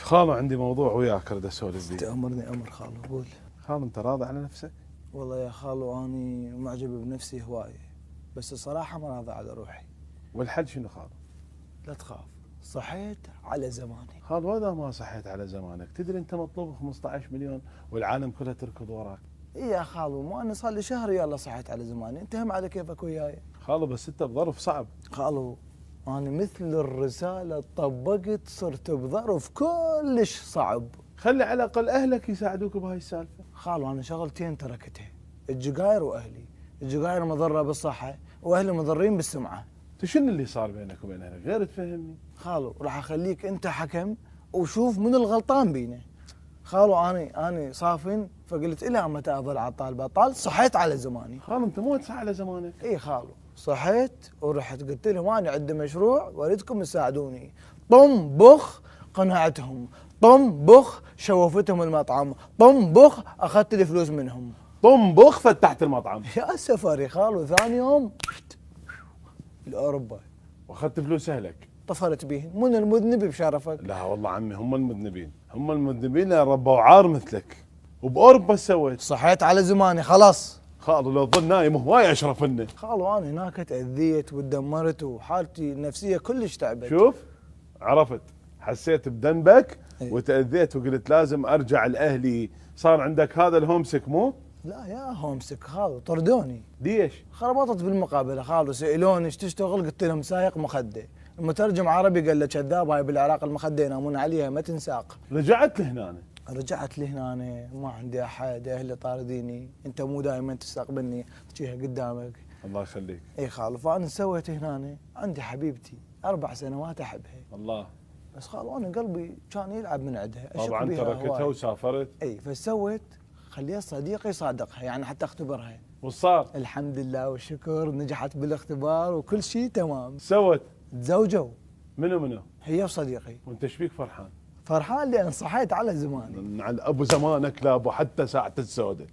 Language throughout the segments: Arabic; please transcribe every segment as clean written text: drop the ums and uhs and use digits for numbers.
خالو عندي موضوع وياك اريد اسولف بيه. تأمرني امر خالو، قول. خالو انت راضي على نفسك؟ والله يا خالو اني معجب بنفسي هوايه، بس الصراحه ما راضي على روحي. والحل شنو خالو؟ لا تخاف، صحيت على زماني. خالو هذا ما صحيت على زمانك، تدري انت مطلوب 15 مليون والعالم كلها تركض وراك. إيه يا خالو، ما انا صار لي شهر يلا صحيت على زماني، انت هم على كيفك وياي. خالو بس انت بظرف صعب. خالو انا مثل الرساله طبقت، صرت بظرف كلش صعب. خلي على الاقل اهلك يساعدوك بهاي السالفه. خالو انا شغلتين تركتها، الجقاير واهلي. الجقاير مضره بالصحه واهلي مضرين بالسمعه. شنو اللي صار بينك وبين اهلك غير تفهمني؟ خالو راح اخليك انت حكم وشوف من الغلطان بينا. خالو اني صافن، فقلت الى متى اظل عطال بطال، صحيت على زماني. خالو انت مو تصح على زمانك. اي خالو صحيت ورحت قلت لهم انا عندي مشروع واريدكم تساعدوني. طم بخ قنعتهم، طم بخ شوفتهم المطعم، طم بخ اخذت الفلوس منهم. طم بخ فتحت المطعم. يا سفري خالو ثاني يوم لاوروبا واخذت فلوس اهلك. طفرت بيهم. من المذنب بشرفك؟ لا والله عمي هم المذنبين، هم المذنبين اللي ربوا عار مثلك. وباوروبا ايش سويت؟ صحيت على زماني خلاص. خالو لو تظل نايم هواي اشرف منه. خالو انا هناك تاذيت وتدمرت وحالتي النفسيه كلش تعبت. شوف عرفت، حسيت بذنبك أي. وتاذيت وقلت لازم ارجع لاهلي، صار عندك هذا الهومسك مو؟ لا يا هومسك خالو، طردوني. ليش؟ خربطت بالمقابله خالو، سالوني ايش تشتغل؟ قلت لهم سايق مخده. المترجم عربي قال له كذاب، هاي بالعراق المخده ينامون عليها ما تنساق. رجعت لهنا. رجعت لهنا ما عندي احد، اهلي طارديني، انت مو دائما تستقبلني تجيها قدامك. الله يخليك. اي خالو، فانا سويت هنا عندي حبيبتي 4 سنوات احبها. الله. بس خالو انا قلبي كان يلعب من عندها، طبعا تركتها وسافرت. اي فسويت خليها صديقي صادقها، يعني حتى اختبرها. وصار؟ الحمد لله والشكر، نجحت بالاختبار وكل شيء تمام. سوت؟ تزوجوا. منو؟ هي وصديقي. وانت ايش بيك فرحان؟ فرحان لان صحيت على زماني. على ابو زمانك لا ابو حتى ساعة السوداء.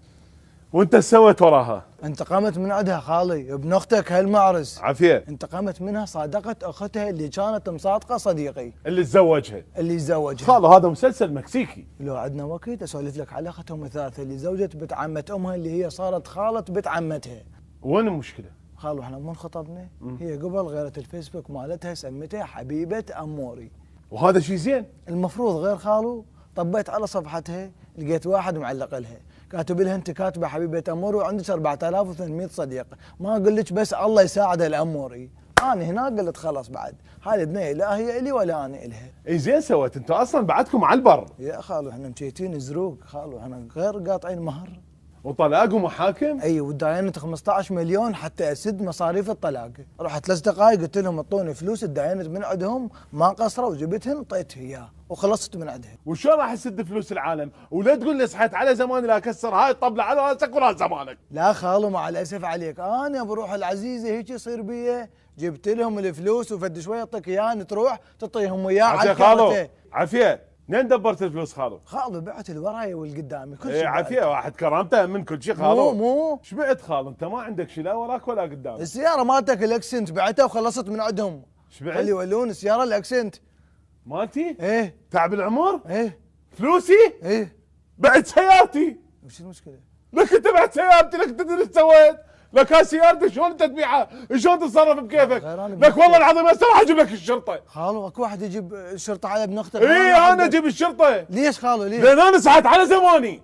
وانت سويت وراها؟ انتقمت من عندها خالي، ابن اختك هالمعرس. عافية. انتقمت منها، صادقت اختها اللي كانت مصادقه صديقي. اللي تزوجها. اللي تزوجها. خالو هذا مسلسل مكسيكي. لو عندنا وقت اسولف لك على اختهم الثالثه اللي زوجت بنت عمه امها، اللي هي صارت خاله بنت عمتها. وين المشكلة؟ خالو احنا مو انخطبنا، هي قبل غيرت الفيسبوك مالتها سمتها حبيبه اموري. وهذا شيء زين. المفروض غير خالو، طبيت على صفحتها لقيت واحد معلق لها كاتب لها انت كاتبه حبيبه اموري وعندك 4800 صديق، ما اقول لك بس الله يساعد الاموري. انا هنا قلت خلاص بعد هاي البنيه لا هي الي ولا انا الها. اي زين سويت، انتم اصلا بعدكم على البر. يا خالو احنا مشيتين زروق خالو، احنا غير قاطعين مهر. وطلاق ومحاكم؟ اي وداينت 15 مليون حتى اسد مصاريف الطلاق. رحت لاصدقائي قلت لهم اعطوني فلوس، اداينت من عندهم ما قصروا وجبتهن وطيتها اياه وخلصت من عندها. وشو راح اسد فلوس العالم؟ ولا تقول لي صحيت على زماني لا اكسر هاي الطبله على راسك وراس زمانك. لا خالو مع الاسف عليك، انا بروح العزيزه هيك يصير بي، جبت لهم الفلوس وفد شوي يعطيك اياه تروح تعطيهم اياه على خالو. عافيه. منين دبرت الفلوس خالو؟ خالو بعت الوراي والقدامي كل شيء. ايه عافيه، واحد كرامته من كل شيء خالو. مو ايش بعت خالو؟ انت ما عندك شيء لا وراك ولا قدامك. السياره مالتك الاكسنت بعتها وخلصت من عندهم. ايش بعت؟ اللي يولون السياره الاكسنت مالتي؟ ايه. تعب العمر؟ ايه. فلوسي؟ ايه. بعت سيارتي. وش المشكله؟ لك انت بعت سيارتي، لك تدري ايش سويت؟ لك هاي سيارتي شلون انت تبيعها؟ شلون تتصرف بكيفك؟ لك والله العظيم هسه راح اجيب لك الشرطه. خالو اكو واحد يجيب الشرطه على ابن اختك. اي انا اجيب الشرطه. ليش خالو ليش؟ لان انا سعيت على زماني.